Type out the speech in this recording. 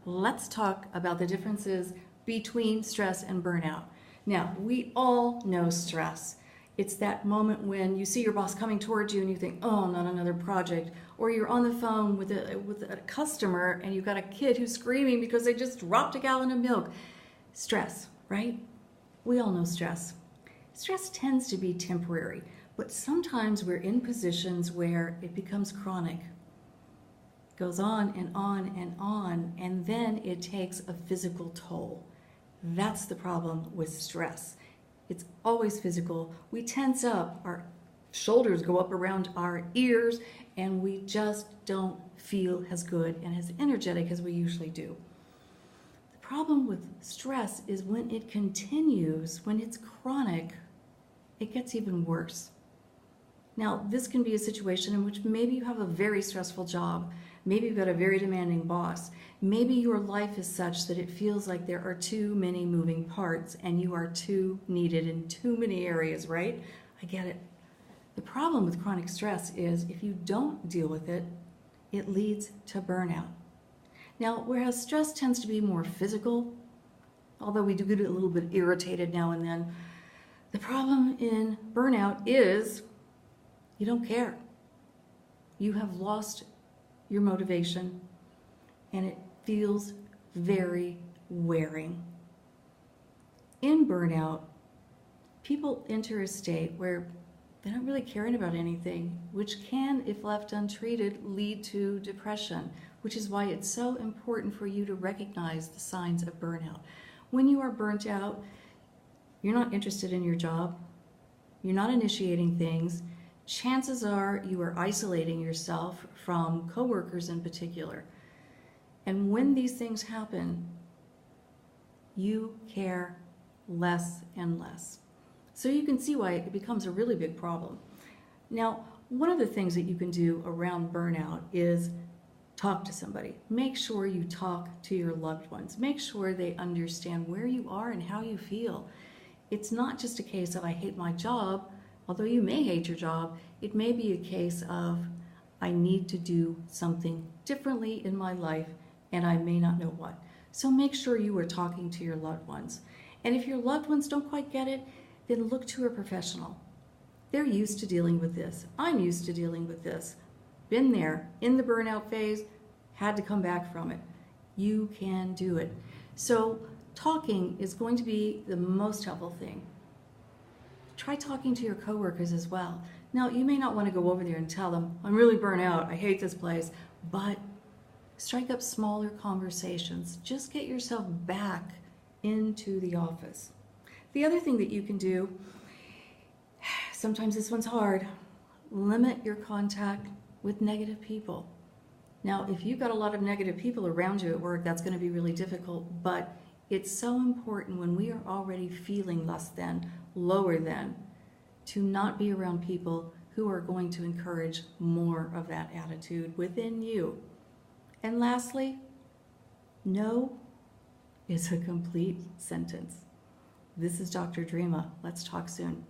let's talk about the differences between stress and burnout. Now, we all know stress. It's that moment when you see your boss coming towards you and you think, oh, not another project. Or you're on the phone with a customer and you've got a kid who's screaming because they just dropped a gallon of milk. Stress, right? We all know stress. Stress tends to be temporary, but sometimes we're in positions where it becomes chronic. It goes on and on and on, and then it takes a physical toll. That's the problem with stress. It's always physical. We tense up, our shoulders go up around our ears, and we just don't feel as good and as energetic as we usually do. The problem with stress is when it continues, when it's chronic, it gets even worse. Now, this can be a situation in which maybe you have a very stressful job. Maybe you've got a very demanding boss. Maybe your life is such that it feels like there are too many moving parts and you are too needed in too many areas, right? I get it. The problem with chronic stress is if you don't deal with it, it leads to burnout. Now, whereas stress tends to be more physical, although we do get a little bit irritated now and then, the problem in burnout is you don't care. You have lost your motivation, and it feels very wearing. In burnout, people enter a state where they don't really care about anything, which can, if left untreated, lead to depression, which is why it's so important for you to recognize the signs of burnout. When you are burnt out, you're not interested in your job, you're not initiating things, chances are you are isolating yourself from coworkers in particular. And when these things happen, you care less and less. So you can see why it becomes a really big problem. Now, one of the things that you can do around burnout is talk to somebody. Make sure you talk to your loved ones. Make sure they understand where you are and how you feel. It's not just a case of I hate my job. Although you may hate your job, it may be a case of I need to do something differently in my life and I may not know what. So make sure you are talking to your loved ones. And if your loved ones don't quite get it, then look to a professional. They're used to dealing with this. I'm used to dealing with this. Been there in the burnout phase, had to come back from it. You can do it. So talking is going to be the most helpful thing. Try talking to your coworkers as well. Now, you may not want to go over there and tell them, I'm really burnt out, I hate this place, but strike up smaller conversations. Just get yourself back into the office. The other thing that you can do, sometimes this one's hard, limit your contact with negative people. Now, if you've got a lot of negative people around you at work, that's going to be really difficult, but it's so important when we are already feeling less than, lower than, to not be around people who are going to encourage more of that attitude within you. And lastly, no is a complete sentence. This is Dr. Dreama. Let's talk soon.